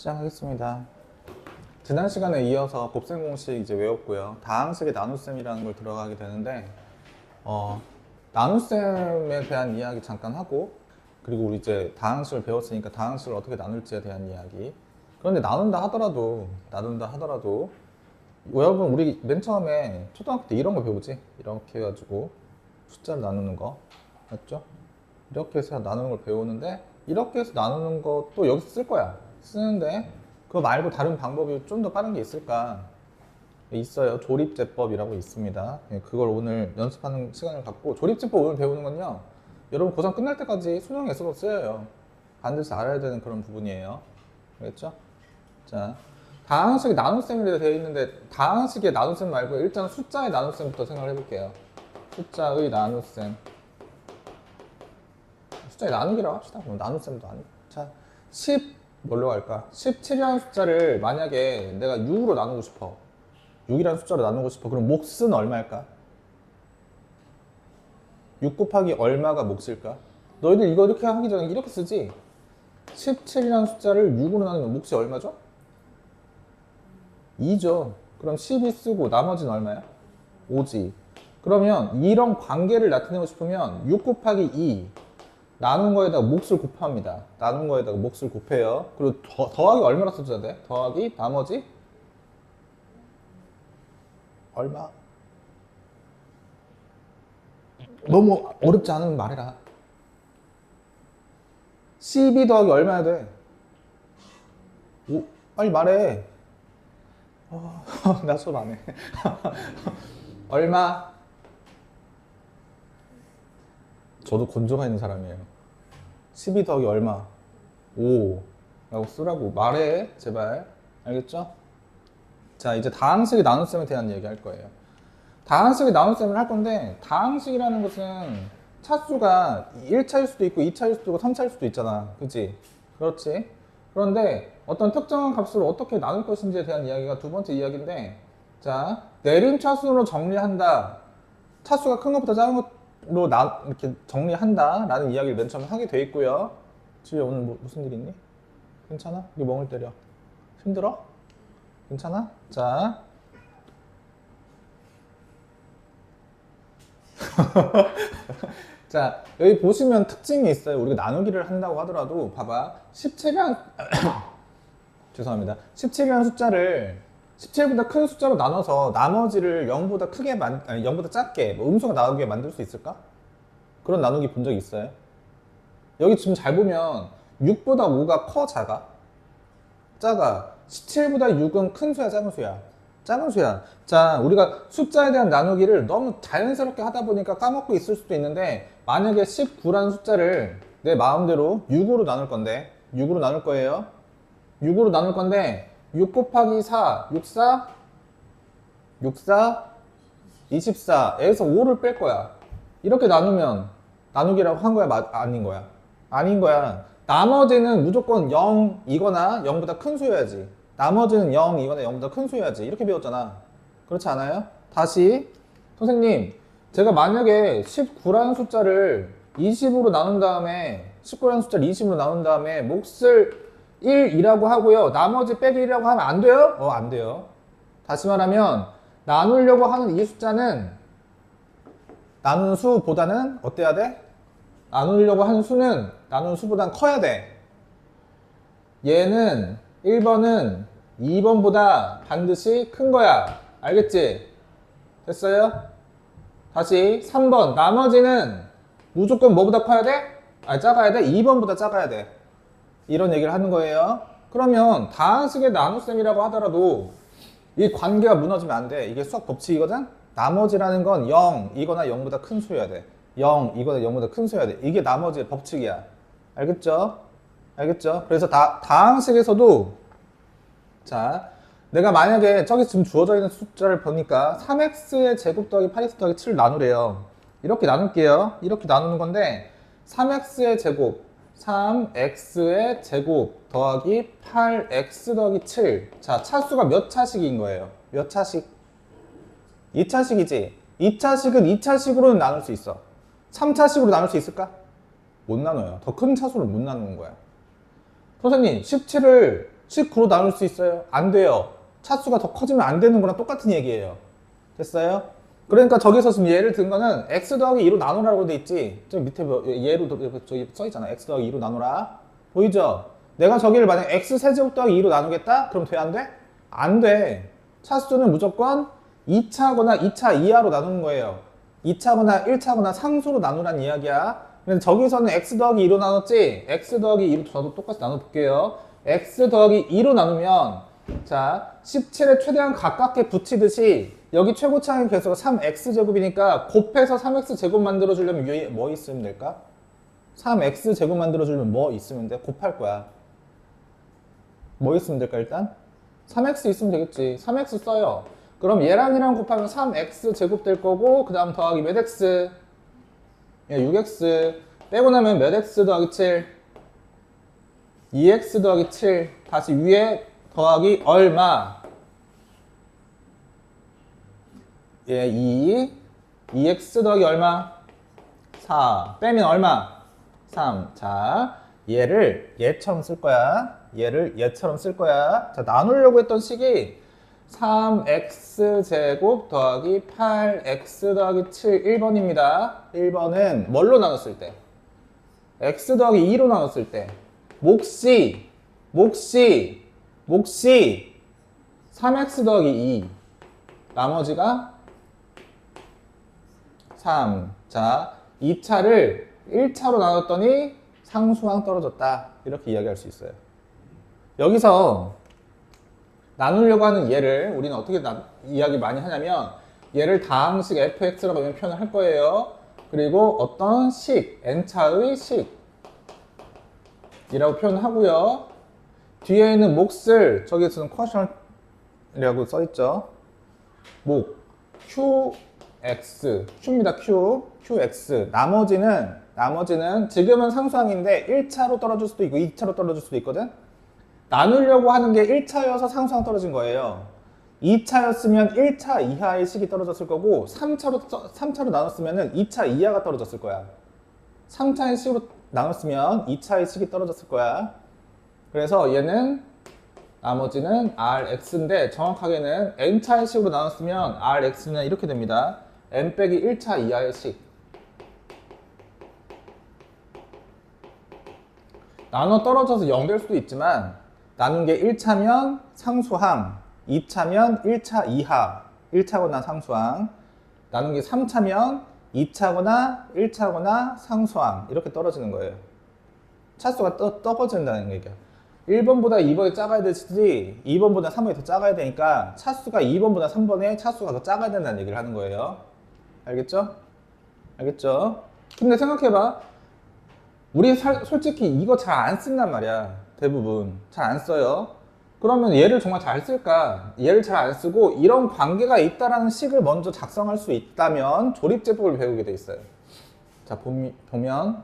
시작하겠습니다. 지난 시간에 이어서 곱셈 공식 이제 외웠고요. 다항식의 나눗셈이라는 걸 들어가게 되는데 나눗셈에 대한 이야기 잠깐 하고, 그리고 우리 이제 다항식을 배웠으니까 다항식을 어떻게 나눌지에 대한 이야기. 그런데 나눈다 하더라도 여러분 우리 맨 처음에 초등학교 때 이런 거 배우지? 이렇게 해가지고 숫자를 나누는 거 맞죠? 이렇게 해서 나누는 걸 배우는데, 이렇게 해서 나누는 것도 여기서 쓸 거야. 쓰는데 그거 말고 다른 방법이 좀 더 빠른 게 있을까? 있어요. 조립제법이라고 있습니다. 그걸 오늘 연습하는 시간을 갖고, 조립제법 오늘 배우는 건요, 여러분 고3 끝날 때까지 수능에서도 쓰여요. 반드시 알아야 되는 그런 부분이에요. 알겠죠? 자, 다항식이 나눗셈이 되어 있는데, 다항식의 나눗셈 말고 일단 숫자의 나눗셈부터 생각을 해볼게요. 숫자의 나눗셈. 숫자의 나누기라고 합시다. 뭐 나눗셈도 아니고. 자, 10 뭘로 갈까? 17이라는 숫자를 만약에 내가 6으로 나누고 싶어. 6이라는 숫자로 나누고 싶어. 그럼 몫은 얼마일까? 6 곱하기 얼마가 몫일까? 너희들 이거 이렇게 하기 전에 이렇게 쓰지? 17이라는 숫자를 6으로 나누면 몫이 얼마죠? 2죠. 그럼 12 쓰고 나머지는 얼마야? 5지. 그러면 이런 관계를 나타내고 싶으면 6 곱하기 2 나눈 거에다가 몫을 곱합니다. 나눈 거에다가 몫을 곱해요. 그리고 더하기 얼마나 써줘야 돼? 더하기 나머지 얼마? 너무 어렵지 않으면 말해라. 12 더하기 얼마야 돼? 빨리 말해. 나 수업 안 해. 얼마? 저도 곤조가 있는 사람이에요. 12 더하기 얼마? 5 라고 쓰라고 말해, 제발. 알겠죠? 자, 이제 다항식의 나눗셈에 대한 얘기 할 거예요. 다항식의 나눗셈을 할 건데, 다항식이라는 것은 차수가 1차일 수도 있고 2차일 수도 있고 3차일 수도 있잖아. 그치? 그렇지? 그런데 어떤 특정한 값을 어떻게 나눌 것인지에 대한 이야기가 두 번째 이야기인데, 자, 내림차순으로 정리한다. 차수가 큰 것보다 작은 것으로 이렇게 정리한다 라는 이야기를 맨 처음에 하게 돼 있고요. 집에 오늘 무슨 일 있니? 괜찮아? 이게 멍을 때려. 힘들어? 괜찮아? 자. 자, 여기 보시면 특징이 있어요. 우리가 나누기를 한다고 하더라도 봐봐. 17이라는 죄송합니다. 17이라는 숫자를 17보다 큰 숫자로 나눠서 나머지를 0보다 크게 0보다 작게 음수가 나오게 만들 수 있을까? 그런 나누기 본 적 있어요? 여기 지금 잘 보면 6보다 5가 커, 작아? 작아. 17보다 6은 큰 수야, 작은 수야? 작은 수야. 자, 우리가 숫자에 대한 나누기를 너무 자연스럽게 하다 보니까 까먹고 있을 수도 있는데, 만약에 19라는 숫자를 내 마음대로 6으로 나눌 건데, 6으로 나눌 거예요. 6으로 나눌 건데 6 곱하기 4, 64, 24에서 5를 뺄 거야. 이렇게 나누면 나누기라고 한 거야, 아닌 거야? 아닌 거야. 나머지는 무조건 0이거나 0보다 큰 수여야지. 나머지는 0이거나 0보다 큰 수여야지. 이렇게 배웠잖아. 그렇지 않아요? 다시. 선생님, 제가 만약에 19라는 숫자를 20으로 나눈 다음에 19라는 숫자를 20으로 나눈 다음에 몫을 1이라고 하고요, 나머지 빼기 1이라고 하면 안 돼요? 안 돼요. 다시 말하면 나누려고 하는 이 숫자는 나누는 수보다는 어때야 돼? 나누려고 하는 수는 나누는 수보다는 커야 돼. 얘는 1번은 2번보다 반드시 큰 거야. 알겠지? 됐어요? 다시 3번. 나머지는 무조건 뭐보다 커야 돼? 작아야 돼? 2번보다 작아야 돼. 이런 얘기를 하는 거예요. 그러면 다항식의 나눗셈이라고 하더라도 이 관계가 무너지면 안 돼. 이게 수학 법칙이거든? 나머지라는 건 0이거나 0보다 큰 수여야 돼. 0이거나 0보다 큰 수여야 돼. 이게 나머지의 법칙이야. 알겠죠? 알겠죠? 그래서 다항식에서도, 자, 내가 만약에 저기 지금 주어져 있는 숫자를 보니까 3x의 제곱 더하기 8x 더하기 7을 나누래요. 이렇게 나눌게요. 이렇게 나누는 건데 3x의 제곱 3x의 제곱 더하기 8x 더하기 7. 자, 차수가 몇 차식인 거예요? 몇 차식? 2차식이지? 2차식은 2차식으로는 나눌 수 있어. 3차식으로 나눌 수 있을까? 못 나눠요. 더 큰 차수를 못 나누는 거야. 선생님, 17을 19로 나눌 수 있어요? 안 돼요. 차수가 더 커지면 안 되는 거랑 똑같은 얘기예요. 됐어요? 그러니까 저기서 지금 예를 든 거는 x 더하기 2로 나누라고 돼 있지. 저 밑에 예로 저기 써 있잖아. x 더하기 2로 나누라. 보이죠? 내가 저기를 만약 x 세제곱 더하기 2로 나누겠다? 그럼 돼? 안 돼? 안 돼. 차수는 무조건 2차거나 2차 이하로 나누는 거예요. 2차거나 1차거나 상수로 나누란 이야기야. 근데 저기서는 x 더하기 2로 나눴지? x 더하기 2로 저도 똑같이 나눠볼게요. x 더하기 2로 나누면 자 17에 최대한 가깝게 붙이듯이 여기 최고차항의 개수가 3x제곱이니까 곱해서 3x제곱 만들어주려면 위에 뭐 있으면 될까? 3x제곱 만들어주려면 뭐 있으면 돼? 곱할 거야. 뭐 있으면 될까 일단? 3x 있으면 되겠지. 3x 써요. 그럼 얘랑 얘랑 곱하면 3x제곱 될 거고 그 다음 더하기 몇 x? 6x 빼고 나면 몇 x 더하기 7? 2x 더하기 7 다시 위에 더하기 얼마? 2x 더하기 얼마? 4 빼면 얼마? 3. 자, 얘를 얘처럼 쓸 거야. 얘를 얘처럼 쓸 거야. 자, 나누려고 했던 식이 3x제곱 더하기 8x 더하기 7 1번입니다. 1번은 뭘로 나눴을 때? x 더하기 2로 나눴을 때 몫이 3x 더하기 2 나머지가 3. 자, 2차를 1차로 나눴더니 상수항 떨어졌다. 이렇게 이야기할 수 있어요. 여기서 나누려고 하는 얘를 우리는 어떻게 이야기 많이 하냐면 얘를 다항식 fx라고 표현을 할 거예요. 그리고 어떤 식, n차의 식이라고 표현하고요. 뒤에 있는 몫을 저기에서는 쿼션이라고 써있죠. 몫 qx, q입니다. qx. 나머지는 지금은 상수항인데 1차로 떨어질 수도 있고 2차로 떨어질 수도 있거든. 나누려고 하는 게 1차여서 상수항 떨어진 거예요. 2차였으면 1차 이하의 식이 떨어졌을 거고 3차로 나눴으면 2차 이하가 떨어졌을 거야. 3차의 식으로 나눴으면 2차의 식이 떨어졌을 거야. 그래서 얘는 나머지는 rx인데 정확하게는 n차의 식으로 나눴으면 rx는 이렇게 됩니다. n 빼기 1차 이하의 식. 나눠 떨어져서 0 될 수도 있지만 나눈 게 1차면 상수항, 2차면 1차 이하, 1차거나 상수항, 나눈 게 3차면 2차거나 1차거나 상수항 이렇게 떨어지는 거예요. 차수가 떨어진다는 얘기야. 1번보다 2번이 작아야 되지 2번보다 3번이 더 작아야 되니까 차수가 2번보다 3번에 차수가 더 작아야 된다는 얘기를 하는 거예요. 알겠죠? 알겠죠? 근데 생각해봐. 우리 솔직히 이거 잘 안 쓴단 말이야. 대부분 잘 안 써요. 그러면 얘를 정말 잘 쓸까? 얘를 잘 안 쓰고 이런 관계가 있다라는 식을 먼저 작성할 수 있다면 조립제법을 배우게 돼 있어요. 자, 보면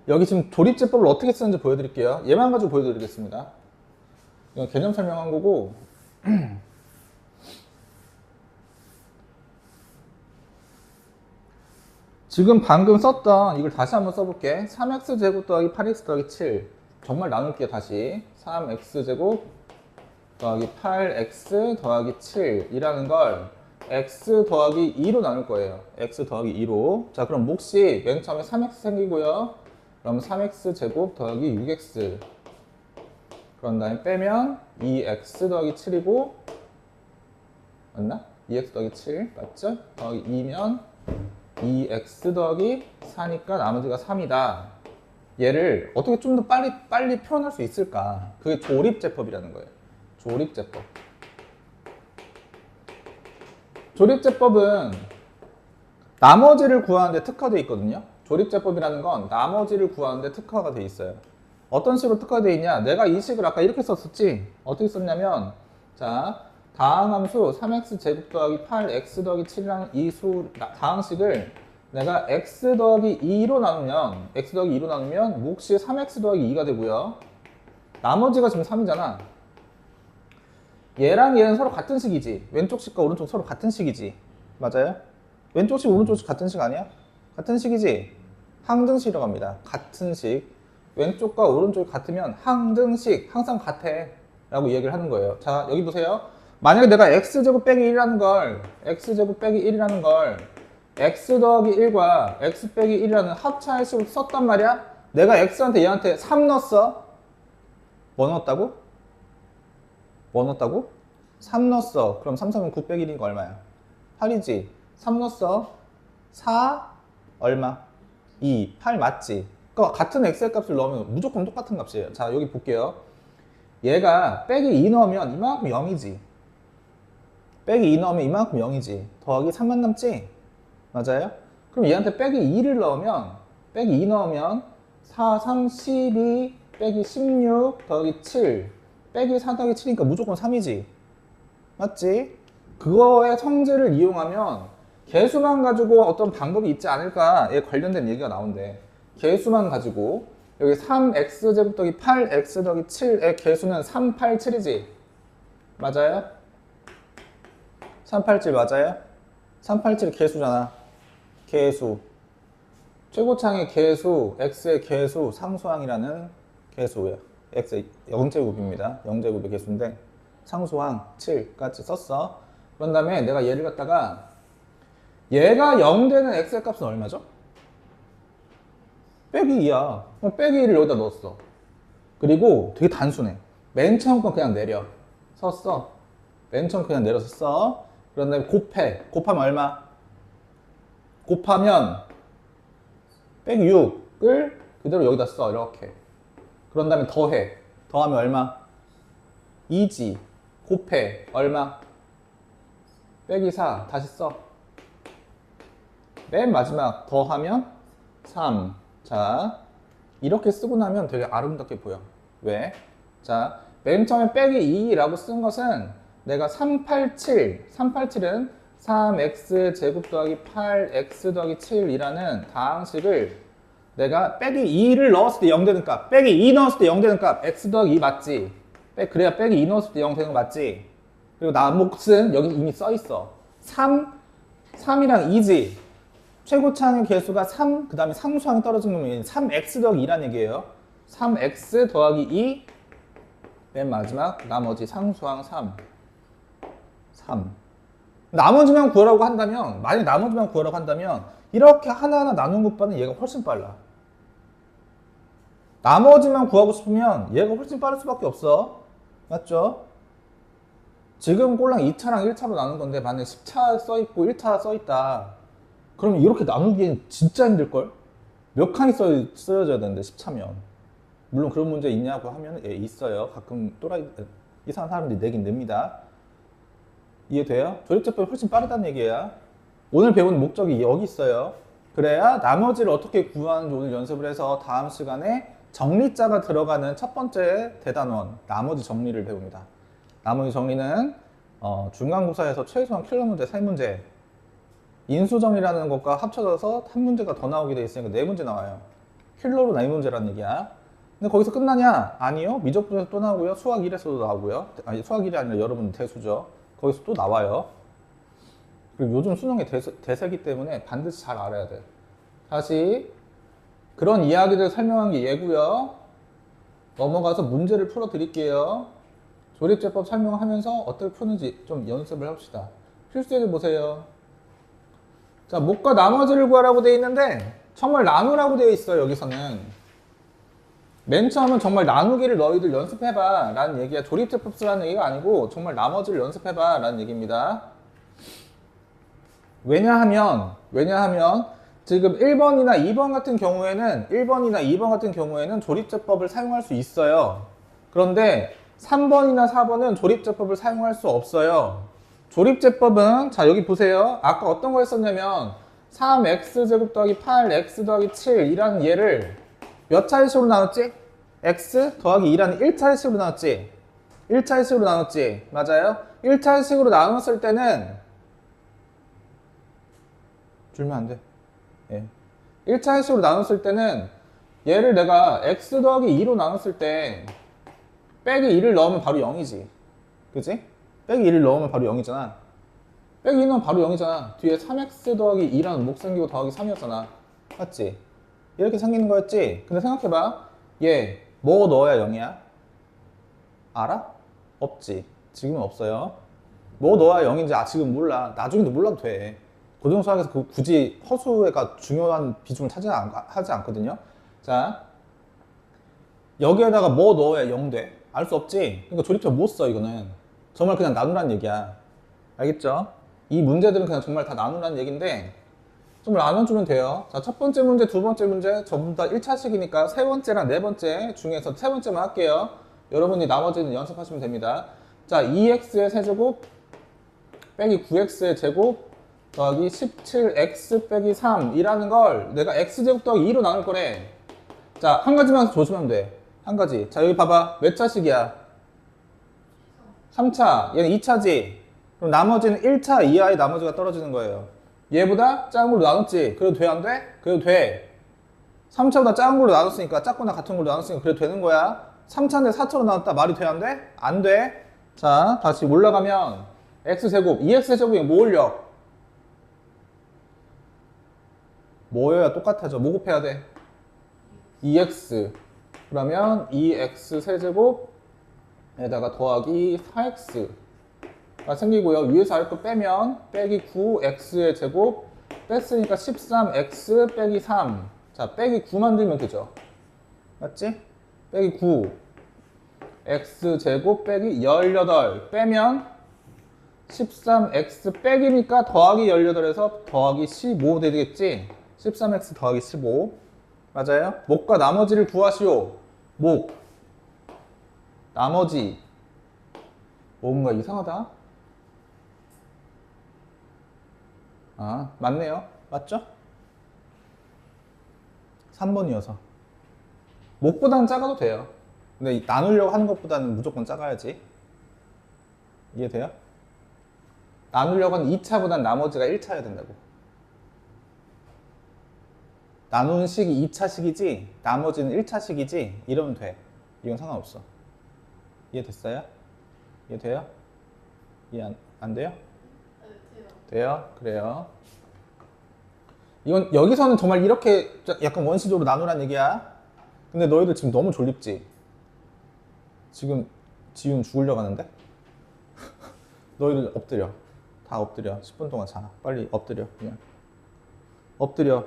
여기 지금 조립제법을 어떻게 쓰는지 보여드릴게요. 얘만 가지고 보여드리겠습니다. 이건 개념 설명한 거고 지금 방금 썼던 이걸 다시 한번 써볼게. 3x제곱 더하기 8x 더하기 7 정말 나눌게요. 다시 3x제곱 더하기 8x 더하기 7 이라는 걸 x 더하기 2로 나눌 거예요. x 더하기 2로. 자, 그럼 몫이 맨 처음에 3x 생기고요. 그럼 3x제곱 더하기 6x 그런 다음에 빼면 2x 더하기 7이고 맞나? 2x 더하기 7 맞죠? 더하기 2면 2x 더하기 4니까 나머지가 3이다. 얘를 어떻게 좀 더 빨리 표현할 수 있을까? 그게 조립제법이라는 거예요. 조립제법. 조립제법은 나머지를 구하는데 특화되어 있거든요. 조립제법이라는 건 나머지를 구하는데 특화가 돼 있어요. 어떤 식으로 특화되어 있냐? 내가 이 식을 아까 이렇게 썼었지? 어떻게 썼냐면 자, 다항함수 3x제곱 더하기 8x 더하기 7이라는 이 다항식을 내가 x 더하기 2로 나누면 몫이 3x 더하기 2가 되고요. 나머지가 지금 3이잖아. 얘랑 얘는 서로 같은 식이지. 왼쪽 식과 오른쪽 서로 같은 식이지. 맞아요? 왼쪽 식, 오른쪽 식 같은 식 아니야? 같은 식이지? 항등식이라고 합니다. 같은 식. 왼쪽과 오른쪽이 같으면 항등식, 항상 같아 라고 얘기를 하는 거예요. 자, 여기 보세요. 만약에 내가 x제곱 빼기 1이라는 걸 x제곱 빼기 1이라는 걸 x 더하기 1과 x 빼기 1이라는 합차의식으로 썼단 말이야. 내가 x한테 얘한테 3 넣었어. 뭐 넣었다고? 뭐 넣었다고? 3 넣었어. 그럼 3, 3은 9 빼기 1이니까 얼마야? 8이지. 3 넣었어. 4 얼마? 2, 8 맞지? 그러니까 같은 x의 값을 넣으면 무조건 똑같은 값이에요. 자, 여기 볼게요. 얘가 빼기 2 넣으면 이만큼 0이지. 빼기 2 넣으면 이만큼 0이지. 더하기 3만 남지? 맞아요? 그럼 얘한테 빼기 2를 넣으면, 빼기 2 넣으면 4, 3, 12, 빼기 16, 더하기 7, 빼기 4 더하기 7이니까 무조건 3이지. 맞지? 그거의 성질을 이용하면 개수만 가지고 어떤 방법이 있지 않을까에 관련된 얘기가 나온대. 개수만 가지고 여기 3x제곱 더하기 8x 더하기 7의 개수는 3, 8, 7이지. 맞아요? 3, 8, 7 맞아요? 3, 8, 7 개수잖아. 개수. 최고창의 개수, x의 개수, 상수항이라는 개수예요. x의 0제곱입니다. 0제곱의 개수인데 상수항 7까지 썼어. 그런 다음에 내가 얘를 갖다가 얘가 0 되는 x의 값은 얼마죠? 빼기 2야. 그럼 빼기 2를 여기다 넣었어. 그리고 되게 단순해. 맨 처음 건 그냥 내려. 썼어. 맨 처음 그냥 내려서 써. 그런 다음에 곱해. 곱하면 얼마? 곱하면 빼기 6을 그대로 여기다 써. 이렇게. 그런 다음에 더해. 더하면 얼마? 2지. 곱해. 얼마? 빼기 4. 다시 써. 맨 마지막 더하면 3. 자, 이렇게 쓰고 나면 되게 아름답게 보여. 왜? 자, 맨 처음에 빼기 2라고 쓴 것은 내가 387, 387은 3x 제곱 더하기 8x 더하기 7이라는 다항식을 내가 빼기 2를 넣었을 때 0 되는 값, 빼기 2 넣었을 때 0 되는 값, x 더하기 2 맞지? 그래야 빼기 2 넣었을 때 0 되는 거 맞지? 그리고 나몫은 여기 이미 써 있어. 3이랑 2지. 최고차항의 개수가 3, 그 다음에 상수항이 떨어진 거면 3x 더하기 2란 얘기예요. 3x 더하기 2, 맨 마지막 나머지 상수항 3. 나머지만 구하라고 한다면, 만약 나머지만 구하라고 한다면 이렇게 하나하나 나눈 것보다는 얘가 훨씬 빨라. 나머지만 구하고 싶으면 얘가 훨씬 빠를 수밖에 없어. 맞죠? 지금 꼴랑 2차랑 1차로 나눈 건데 만약에 10차 써있고 1차 써있다. 그럼 이렇게 나누기엔 진짜 힘들걸? 몇 칸이 쓰여져야 되는데 10차면. 물론 그런 문제 있냐고 하면 예, 있어요. 가끔 또라이 이상한 사람들이 내긴 냅니다. 이해돼요? 조립제법이 훨씬 빠르다는 얘기야. 오늘 배운 목적이 여기 있어요. 그래야 나머지를 어떻게 구하는지 오늘 연습을 해서 다음 시간에 정리자가 들어가는 첫 번째 대단원 나머지 정리를 배웁니다. 나머지 정리는 중간고사에서 최소한 킬러 문제 3문제, 인수정리라는 것과 합쳐져서 한 문제가 더 나오게 돼 있으니까 4문제 나와요. 킬러로 4문제라는 얘기야. 근데 거기서 끝나냐? 아니요. 미적분에서 또 나오고요. 수학 1에서도 나오고요. 아니, 수학 1이 아니라 여러분 대수죠. 거기서 또 나와요. 그리고 요즘 수능이 대세기 때문에 반드시 잘 알아야 돼. 다시 그런 이야기들 설명한 게 얘고요. 넘어가서 문제를 풀어 드릴게요. 조립제법 설명하면서 어떻게 푸는지 좀 연습을 합시다. 필수예제 보세요. 자, 목과 나머지를 구하라고 되어 있는데 정말 나누라고 되어 있어요. 여기서는 맨 처음은 정말 나누기를 너희들 연습해봐 라는 얘기야. 조립제법 쓰라는 얘기가 아니고 정말 나머지를 연습해봐 라는 얘기입니다. 왜냐하면 지금 1번이나 2번 같은 경우에는 조립제법을 사용할 수 있어요. 그런데 3번이나 4번은 조립제법을 사용할 수 없어요. 조립제법은 자 여기 보세요. 아까 어떤 거 했었냐면 3x제곱 더하기 8x 더하기 7이라는 얘를 몇 차례식으로 나눴지? x 더하기 2라는 1차례식으로 나눴지? 1차례식으로 나눴지? 맞아요? 1차례식으로 나눴을 때는 줄면 안 돼. 예. 1차례식으로 나눴을 때는 얘를 내가 x 더하기 2로 나눴을 때 빼기 2를 넣으면 바로 0이지. 그치? 빼기 2를 넣으면 바로 0이잖아. 빼기 2 넣으면 바로 0이잖아. 뒤에 3x 더하기 2라는 목 생기고 더하기 3이었잖아. 맞지? 이렇게 생기는 거였지? 근데 생각해봐. 얘 뭐 넣어야 0이야? 알아? 없지. 지금은 없어요. 뭐 넣어야 0인지 지금 몰라. 나중에도 몰라도 돼. 고등수학에서 굳이 허수가 중요한 비중을 하지 않거든요. 자, 여기에다가 뭐 넣어야 0 돼? 알 수 없지? 그러니까 조립법 못 써, 이거는. 정말 그냥 나누라는 얘기야. 알겠죠? 이 문제들은 그냥 정말 다 나누라는 얘기인데, 좀 나눠주면 돼요. 자, 첫 번째 문제, 두 번째 문제, 전부 다 1차식이니까 세 번째랑 네 번째 중에서 세 번째만 할게요. 여러분이 나머지는 연습하시면 됩니다. 자, 2x의 세제곱 빼기 9x의 제곱 더하기 17x 빼기 3이라는 걸 내가 x제곱 더하기 2로 나눌 거래. 자, 한 가지만 조심하면 돼. 한 가지. 자, 여기 봐봐. 몇 차식이야? 3차. 얘는 2차지. 그럼 나머지는 1차 이하의 나머지가 떨어지는 거예요. 얘보다 작은 걸로 나눴지. 그래도 돼, 안 돼? 그래도 돼. 3차보다 작은 걸로 나눴으니까, 작거나 같은 걸로 나눴으니까 그래도 되는 거야. 3차인데 4차로 나눴다. 말이 돼, 안 돼? 안 돼. 자, 다시 올라가면 x제곱, 2x제곱이 뭐 올려? 뭐여야 똑같아져. 뭐 곱해야 돼? 2x. 그러면 2x 세제곱에다가 더하기 4x가 생기고요. 위에서 아래 거 빼면 빼기 9x의 제곱 뺐으니까 13x 빼기 3. 자, 빼기 9 만들면 되죠. 맞지? 빼기 9 x 제곱 빼기 18 빼면 13x 빼기니까 더하기 18에서 더하기 15 되겠지? 13x 더하기 15 맞아요? 목과 나머지를 구하시오. 목 나머지 뭔가 이상하다. 아, 맞네요. 맞죠? 3번이어서 목보다는 작아도 돼요. 근데 나누려고 하는 것보다는 무조건 작아야지. 이해돼요? 나누려고 하는 2차보단 나머지가 1차여야 된다고. 나누는 식이 2차식이지 나머지는 1차식이지 이러면 돼. 이건 상관없어. 이해됐어요? 이해돼요? 이해 안 돼요? 돼요? 그래요. 이건 여기서는 정말 이렇게 약간 원시적으로 나누란 얘기야. 근데 너희들 지금 너무 졸립지? 지금 지훈 죽으려고 하는데? 너희들 엎드려. 다 엎드려. 10분 동안 자. 빨리 엎드려. 그냥 엎드려.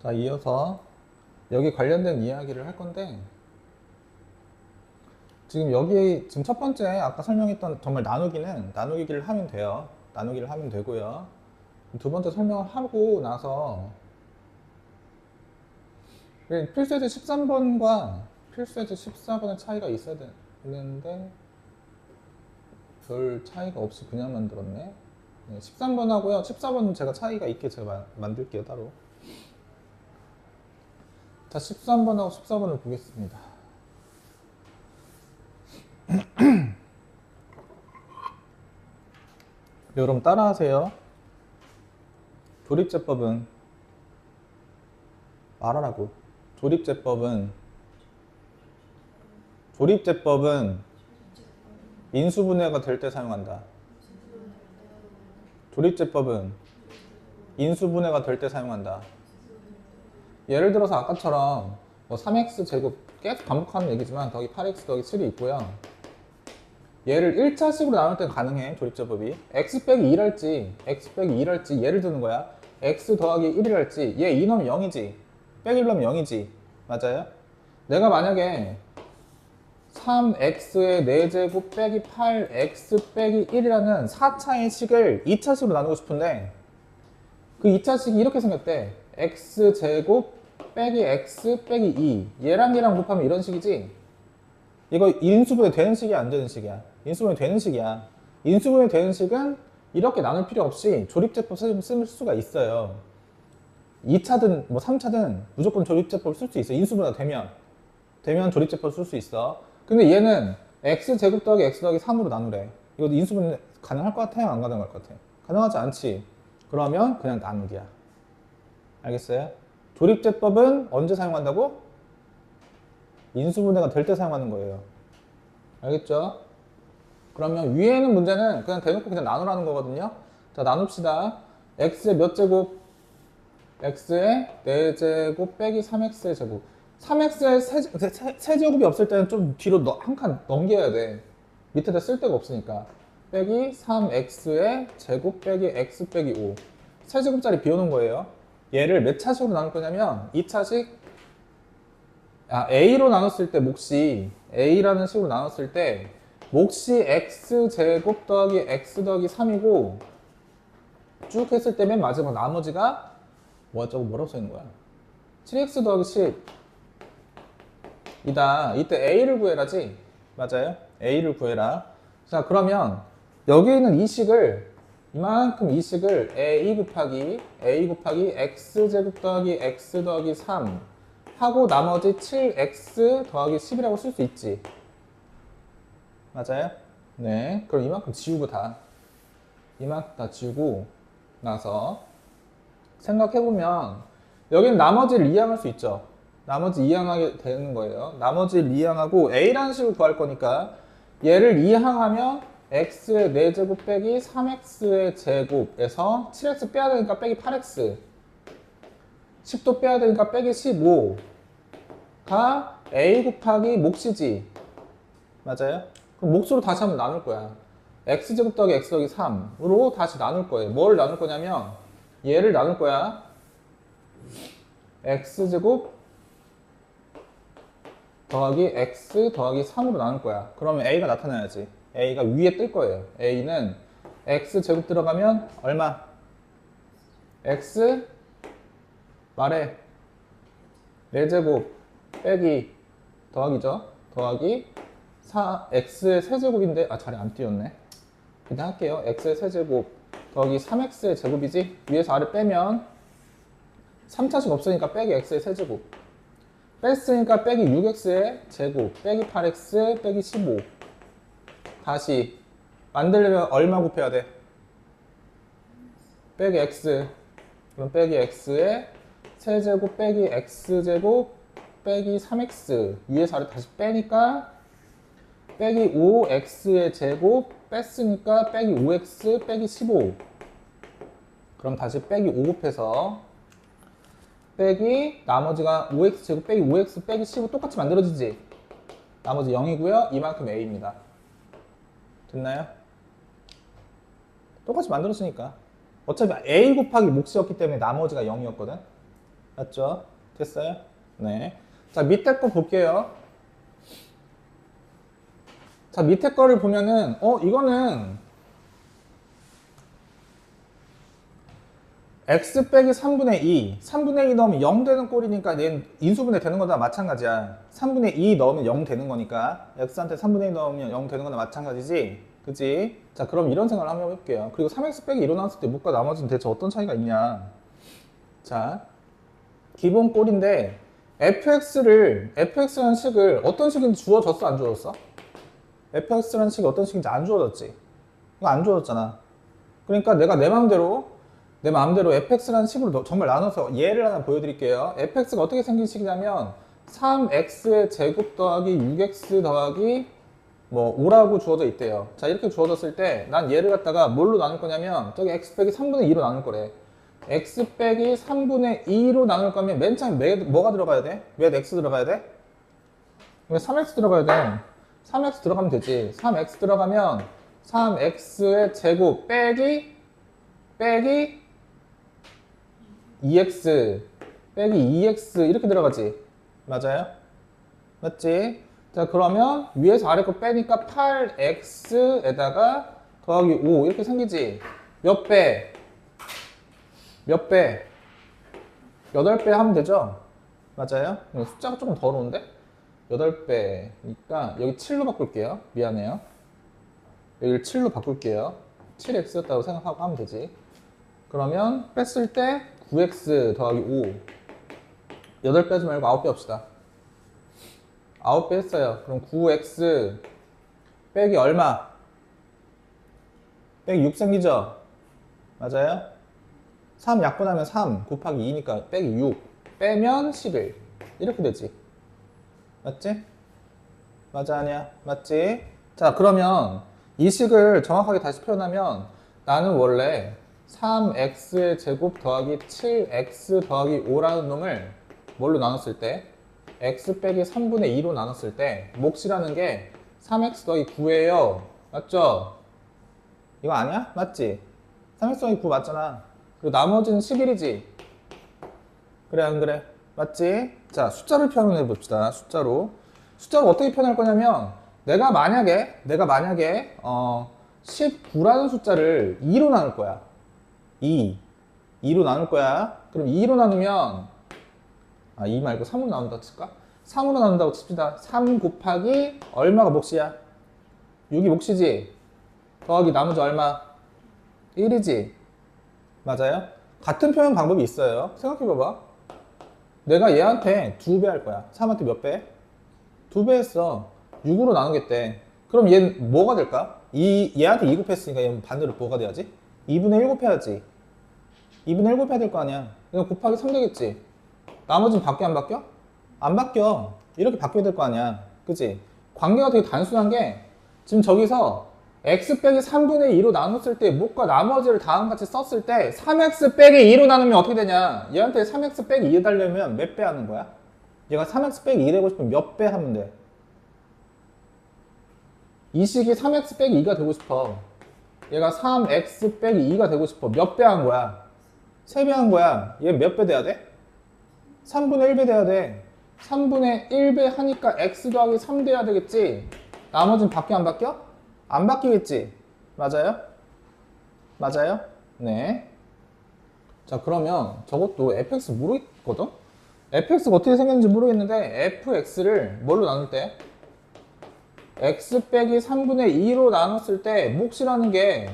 자, 이어서 여기 관련된 이야기를 할 건데, 지금 여기 지금 첫 번째 아까 설명했던 정말 나누기를 하면 돼요. 나누기를 하면 되고요. 두 번째 설명을 하고 나서 필수예제 13번과 필수예제 14번의 차이가 있어야 되는데 별 차이가 없이 그냥 만들었네. 13번하고요. 14번은 제가 차이가 있게 제가 만들게요, 따로. 자, 13번하고 14번을 보겠습니다. 여러분 따라하세요. 조립제법은 말하라고. 조립제법은 인수분해가 될 때 사용한다. 조립제법은 인수분해가 될 때 사용한다. 예를 들어서 아까처럼 뭐 3x 제곱 계속 반복하는 얘기지만 더하기 8x 더하기 7이 있고요. 얘를 1차식으로 나눌 때 가능해. 조립제법이 x 빼기 2랄지 x 빼기 2랄지 예를 드는 거야. x 더하기 1이랄지 얘 2 넣으면 0이지 빼기 1 넣으면 0이지 맞아요? 내가 만약에 3x의 4제곱 빼기 8x 빼기 1이라는 4차의 식을 2차식으로 나누고 싶은데 그 2차식이 이렇게 생겼대. x제곱 빼기 x 빼기 2 얘랑 얘랑 곱하면 이런 식이지. 이거 인수분해 되는 식이야 안 되는 식이야? 인수분해 되는 식이야. 인수분해 되는 식은 이렇게 나눌 필요 없이 조립제법 쓸 수가 있어요. 2차든 뭐 3차든 무조건 조립제법을 쓸 수 있어. 인수분해가 되면 조립제법을 쓸 수 있어. 근데 얘는 x제곱 더하기 x 더하기 3으로 나누래. 이것도 인수분해 가능할 것 같아요? 안 가능할 것 같아요? 가능하지 않지. 그러면 그냥 나누기야. 알겠어요? 조립제법은 언제 사용한다고? 인수분해가 될 때 사용하는 거예요. 알겠죠? 그러면 위에 있는 문제는 그냥 대놓고 그냥 나누라는 거거든요. 자, 나눕시다. x의 몇 제곱? x의 4제곱 빼기 3x의 제곱. 3x의 세제곱이 없을 때는 좀 뒤로 한 칸 넘겨야 돼. 밑에다 쓸 데가 없으니까. 빼기 3x의 제곱 빼기 x 빼기 5. 세제곱짜리 비워놓은 거예요. 얘를 몇 차식으로 나눌 거냐면 2차식. a로 나눴을 때 몫이 a라는 식으로 나눴을 때 몫이 x제곱 더하기 x 더하기 3이고 쭉 했을 때 맨 마지막 나머지가 뭐라고 써있는 거야? 7x 더하기 10 이다. 이때 a를 구해라지. 맞아요? a를 구해라. 자, 그러면 여기 있는 이 식을 이만큼 이 식을 a 곱하기 x제곱 더하기 x 더하기 3 하고 나머지 7x 더하기 10이라고 쓸 수 있지. 맞아요? 네. 그럼 이만큼 지우고 이만큼 다 지우고 나서 생각해보면 여기는 나머지를 이항할 수 있죠. 나머지 이항하게 되는 거예요. 나머지를 이항하고 a라는 식으로 구할 거니까 얘를 이항하면 x의 4제곱 빼기 3x의 제곱에서 7x 빼야 되니까 빼기 8x 10도 빼야 되니까 빼기 15가 a 곱하기 몫이지. 맞아요? 그럼 몫으로 다시 한번 나눌 거야. x제곱 더하기 x 더하기 3으로 다시 나눌 거예요. 뭘 나눌 거냐면 얘를 나눌 거야. x제곱 더하기 x 더하기 3으로 나눌 거야. 그러면 a가 나타나야지. a가 위에 뜰 거예요. a는 x제곱 들어가면 얼마? x 말해 4제곱 빼기 더하기죠. 더하기 x의 세제곱인데 자리 안 띄었네. 일단 할게요. x의 세제곱 더하기 3x의 제곱이지. 위에서 아래 빼면 3차식 없으니까 빼기 x의 세제곱 뺐으니까 빼기 6x의 제곱 빼기 8x 빼기 15 다시 만들려면 얼마 곱해야 돼? 빼기 x. 그럼 빼기 x의 세제곱 빼기 x제곱 빼기 3x 위에서 아래 다시 빼니까 빼기 5x의 제곱 뺐으니까 빼기 5x 빼기 15. 그럼 다시 빼기 5 곱해서 빼기 나머지가 5x 제곱 빼기 5x 빼기 15 똑같이 만들어지지. 나머지 0이고요. 이만큼 a입니다. 됐나요? 똑같이 만들어지니까. 어차피 a 곱하기 몫이었기 때문에 나머지가 0이었거든. 맞죠? 됐어요? 네. 자, 밑에 거 볼게요. 자, 밑에 거를 보면은 이거는 x 빼기 3분의 2 3분의 2 넣으면 0 되는 꼴이니까 얘는 인수분해 되는 거나 마찬가지야. 3분의 2 넣으면 0 되는 거니까 x한테 3분의 2 넣으면 0 되는 거나 마찬가지지. 그치? 자, 그럼 이런 생각을 한번 해볼게요. 그리고 3x 빼기 2로 나왔을 때 몫과 나머지는 대체 어떤 차이가 있냐. 자, 기본 꼴인데 fx라는 식을 어떤 식인지 주어졌어 안 주어졌어? fx라는 식이 어떤 식인지 안 주어졌지. 이거 안 주어졌잖아. 그러니까 내가 내 마음대로 fx라는 식으로 정말 나눠서 예를 하나 보여드릴게요. fx가 어떻게 생긴 식이냐면 3x의 제곱 더하기 6x 더하기 5라고 주어져 있대요. 자, 이렇게 주어졌을 때 난 얘를 갖다가 뭘로 나눌 거냐면 저기 x 빼기 3분의 2로 나눌 거래. x 빼기 3분의 2로 나눌 거면 맨 처음에 뭐가 들어가야 돼? 몇 x 들어가야 돼? 3x 들어가야 돼. 3x 들어가면 되지. 3x 들어가면 3x의 제곱 빼기 2x 빼기 2x 이렇게 들어가지. 맞아요? 맞지? 자, 그러면 위에서 아래 거 빼니까 8x에다가 더하기 5 이렇게 생기지. 몇 배? 몇 배? 8배 하면 되죠? 맞아요? 숫자가 조금 더러운데? 8배니까 여기 7로 바꿀게요. 미안해요. 여기를 7로 바꿀게요. 7x였다고 생각하고 하면 되지. 그러면 뺐을 때 9x 더하기 5 8 빼지 말고 9 빼봅시다. 9배 했어요. 그럼 9x 빼기 얼마? 빼기 6 생기죠? 맞아요? 3 약분하면 3 곱하기 2니까 빼기 6 빼면 11 이렇게 되지. 맞지? 맞아 아니야? 맞지? 자, 그러면 이 식을 정확하게 다시 표현하면 나는 원래 3x의 제곱 더하기 7x 더하기 5라는 놈을 뭘로 나눴을 때 x 빼기 3분의 2로 나눴을 때 몫이라는 게 3x 더하기 9예요. 맞죠? 이거 아니야? 맞지? 3x 더하기 9 맞잖아. 그리고 나머지는 11이지. 그래 안 그래? 맞지? 자, 숫자를 표현해 봅시다. 숫자로 어떻게 표현할 거냐면 내가 만약에 19라는 숫자를 2로 나눌 거야. 2로 나눌 거야. 그럼 2로 나누면 2 말고 3으로 나눈다고 칠까? 3으로 나눈다고 칩시다. 3 곱하기 얼마가 몫이야? 6이 몫이지. 더하기 나머지 얼마? 1이지. 맞아요? 같은 표현 방법이 있어요. 생각해봐봐. 내가 얘한테 2배 할 거야. 3한테 몇 배? 2배 했어. 6으로 나누겠대. 그럼 얘는 뭐가 될까? 얘한테 2 곱했으니까 얘는 반대로 뭐가 돼야지? 2분의 1 곱해야지. 2분의 1 곱해야 될 거 아니야. 그럼 곱하기 3 되겠지. 나머지는 바뀌어 안 바뀌어? 안 바뀌어. 이렇게 바뀌어야 될 거 아니야. 그치? 관계가 되게 단순한 게 지금 저기서 x 빼기 3분의 2로 나눴을 때 몫과 나머지를 다음같이 썼을 때 3x 빼기 2로 나누면 어떻게 되냐? 얘한테 3x 빼기 2 해달려면 몇 배 하는 거야? 얘가 3x 빼기 2 되고 싶으면 몇 배 하면 돼? 이 식이 3x 빼기 2가 되고 싶어. 얘가 3x 빼기 2가 되고 싶어. 몇 배 한 거야? 3배 한 거야. 얘 몇 배 돼야 돼? 3분의 1배 돼야 돼. 3분의 1배 하니까 x 더하기 3 돼야 되겠지? 나머지는 바뀌어 안 바뀌어? 안 바뀌겠지? 맞아요? 맞아요? 네. 자, 그러면 저것도 fx 모르겠거든? fx가 어떻게 생겼는지 모르겠는데 fx를 뭘로 나눌 때? x 빼기 3분의 2로 나눴을 때 몫이라는 게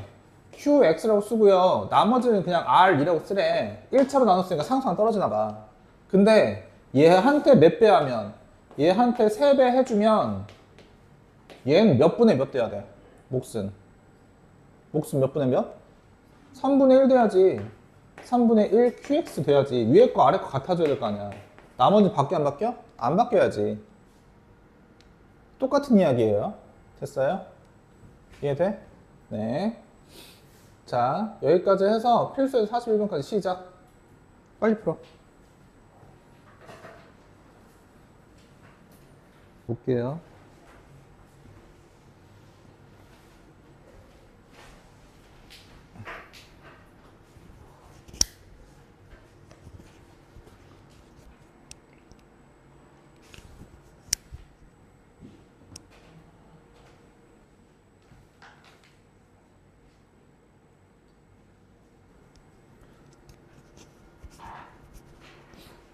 qx라고 쓰고요. 나머지는 그냥 r이라고 쓰래. 1차로 나눴으니까 상수가 떨어지나 봐. 근데 얘한테 몇 배 하면 얘한테 3배 해주면 얘는 몇 분의 몇 돼야 돼? 몫은 몇 분의 몇? 3분의 1 돼야지. 3분의 1 qx 돼야지. 위에 거 아래 거 같아져야 될 거 아니야. 나머지 바뀌어 안 바뀌어? 안 바뀌어야지. 똑같은 이야기예요. 됐어요? 이해돼? 네. 자, 여기까지 해서 필수에서 41번까지 시작. 빨리 풀어. 볼게요.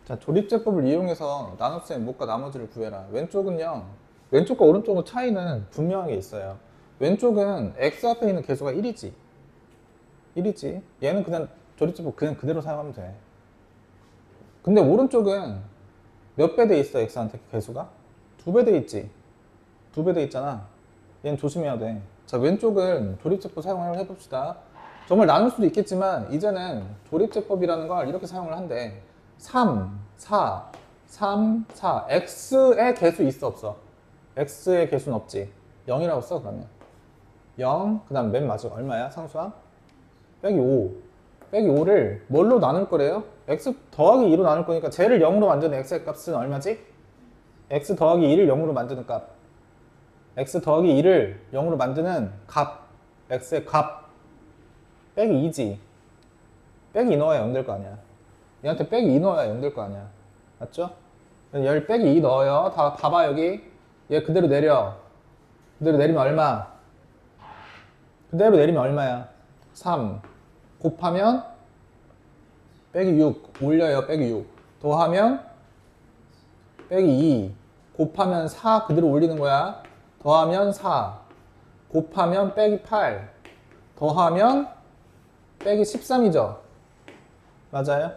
자, 조립제법을 이용해서 나눗셈 몫과 나머지를 구해라. 왼쪽은요, 왼쪽과 오른쪽의 차이는 분명하게 있어요. 왼쪽은 x 앞에 있는 개수가 1이지. 얘는 그냥 조립제법 그냥 그대로 사용하면 돼. 근데 오른쪽은 몇 배 돼 있어, x한테 개수가? 2배 돼 있지. 2배 돼 있잖아. 얘는 조심해야 돼. 자, 왼쪽은 조립제법 사용을 해봅시다. 정말 나눌 수도 있겠지만 이제는 조립제법이라는 걸 이렇게 사용을 한대. 3, 4, 3, 4. x의 개수 있어 없어? x의 개수는 없지. 0이라고 써 그러면 0, 그 다음 맨 마지막 얼마야 상수항? 빼기 5. 빼기 5를 뭘로 나눌 거래요? x 더하기 2로 나눌 거니까 쟤를 0으로 만드는 x의 값은 얼마지? x 더하기 2를 0으로 만드는 값. x 더하기 2를 0으로 만드는 값. x의 값. 빼기 2지. 빼기 2 넣어야 0 될 거 아니야. 얘한테 빼기 2 넣어야 0 될 거 아니야. 맞죠? 얘를 빼기 2 넣어요. 다 봐봐 여기. 얘 그대로 내려. 그대로 내리면 얼마? 그대로 내리면 얼마야? 3 곱하면 빼기 6 올려요. 빼기 6 더하면 빼기 2 곱하면 4 그대로 올리는 거야. 더하면 4 곱하면 빼기 8 더하면 빼기 13이죠. 맞아요?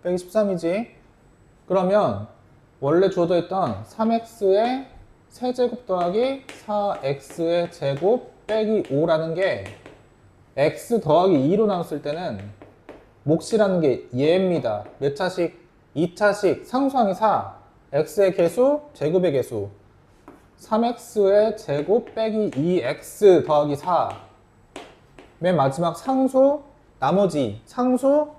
빼기 13이지. 그러면 원래 주어져 있던 3x의 세제곱 더하기 4x의 제곱 빼기 5라는 게 x 더하기 2로 나눴을 때는 몫이라는 게 얘입니다. 몇 차식? 2차식. 상수항이 4. x의 개수, 제곱의 개수. 3x의 제곱 빼기 2x 더하기 4. 맨 마지막 상수, 나머지 상수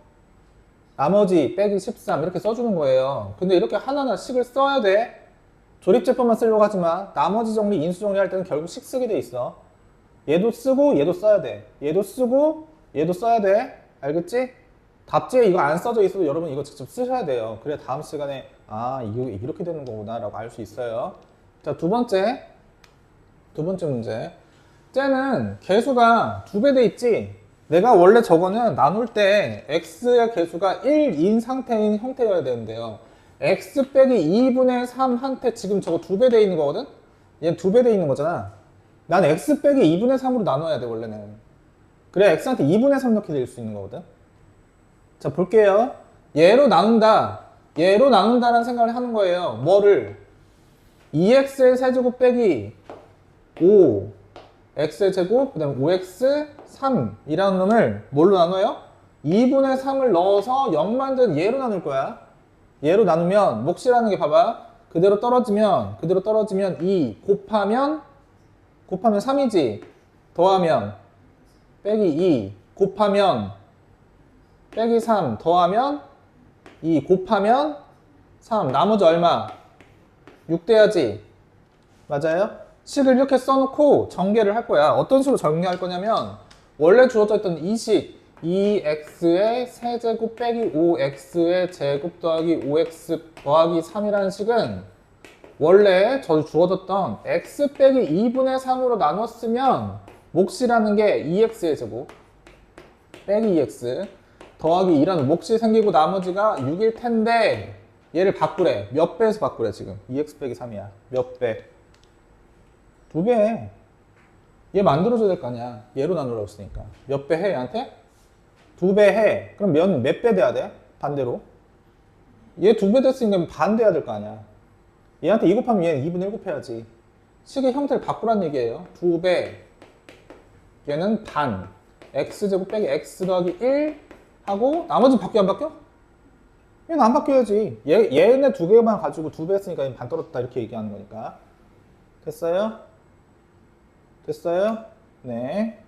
나머지 빼기 13 이렇게 써주는 거예요. 근데 이렇게 하나하나 식을 써야 돼. 조립제법만 쓰려고 하지만 나머지 정리, 인수 정리할 때는 결국 식 쓰게 돼 있어. 얘도 쓰고 얘도 써야 돼. 얘도 쓰고 얘도 써야 돼. 알겠지? 답지에 이거 안 써져 있어도 여러분 이거 직접 쓰셔야 돼요. 그래 다음 시간에 아 이거 이렇게 되는 거구나 라고 알 수 있어요. 자, 두 번째 문제. 쟤는 개수가 2배 돼 있지? 내가 원래 저거는 나눌 때 x의 개수가 1인 상태인 형태여야 되는데요. x 빼기 2분의 3한테 지금 저거 2배 돼 있는 거거든? 얘는 2배 돼 있는 거잖아. 난 x 빼기 2분의 3으로 나눠야 돼 원래는. 그래야 x한테 2분의 3 넣게 될 수 있는 거거든. 자, 볼게요. 얘로 나눈다라는 생각을 하는 거예요. 뭐를? 2x의 세제곱 빼기 5 x의 제곱 그 다음에 5x 3이라는 놈을 뭘로 나눠요? 2분의 3을 넣어서 0 만든 얘로 나눌 거야. 얘로 나누면 몫이라는 게 봐봐. 그대로 떨어지면 2 곱하면 3이지. 더하면 빼기 2 곱하면 빼기 3 더하면 2 곱하면 3 나머지 얼마? 6 돼야지. 맞아요? 식을 이렇게 써놓고 전개를 할 거야. 어떤 식으로 전개할 거냐면 원래 주어져 있던 이 식 2x의 세제곱 빼기 5x의 제곱 더하기 5x 더하기 3이라는 식은 원래 저 주어졌던 x 빼기 2분의 3으로 나눴으면 몫이라는 게 2x의 제곱 빼기 2x 더하기 2라는 몫이 생기고 나머지가 6일 텐데 얘를 바꾸래. 몇 배에서 바꾸래 지금? 2x 빼기 3이야. 몇 배? 2배. 얘 만들어줘야 될 거 아니야. 얘로 나누라고 했으니까. 몇 배 해, 얘한테? 2배 해. 그럼 몇 배 돼야 돼? 반대로. 얘 2배 됐으니까 반 돼야 될 거 아니야. 얘한테 2 곱하면 얘는 2분의 1 곱해야지. 식의 형태를 바꾸란 얘기예요. 2배. 얘는 반. x제곱 빼기 x 더하기 1 하고 나머지 바뀌어 안 바뀌어? 얘는 안 바뀌어야지. 얘네 2개만 가지고 2배 했으니까 얘는 반 떨어졌다 이렇게 얘기하는 거니까. 됐어요? 됐어요? 네.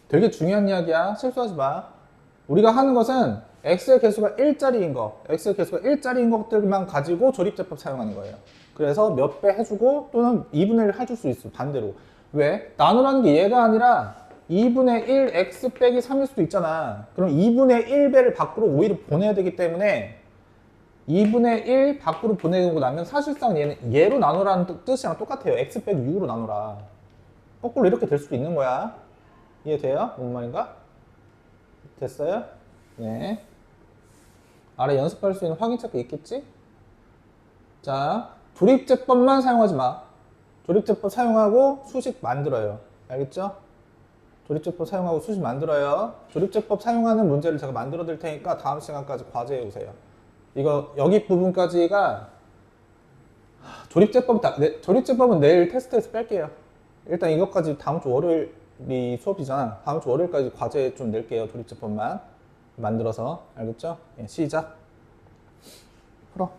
되게 중요한 이야기야. 실수하지 마. 우리가 하는 것은 x의 개수가 1짜리인 거, x의 개수가 1짜리인 것들만 가지고 조립제법 사용하는 거예요. 그래서 몇 배 해주고 또는 2분의 1 해줄 수 있어. 반대로. 왜? 나누라는 게 얘가 아니라 2분의 1 x 빼기 3일 수도 있잖아. 그럼 2분의 1배를 밖으로 오히려 보내야 되기 때문에 2분의 1 밖으로 보내고 나면 사실상 얘는 얘로 나누라는 뜻이랑 똑같아요. x 빼기 6으로 나누라. 거꾸로 이렇게 될 수도 있는 거야. 이해돼요? 뭔 말인가? 됐어요? 네. 아래 연습할 수 있는 확인 체크 있겠지? 자, 조립제법만 사용하지 마. 조립제법 사용하고 수식 만들어요. 알겠죠? 조립제법 사용하고 수식 만들어요. 조립제법 사용하는 문제를 제가 만들어 드릴 테니까 다음 시간까지 과제해 오세요. 이거 여기 부분까지가 조립제법은 내일 테스트에서 뺄게요. 일단 이것까지 다음 주 월요일이 수업이잖아. 다음 주 월요일까지 과제 좀 낼게요. 조립제법만 만들어서. 알겠죠? 예, 시작. 풀어.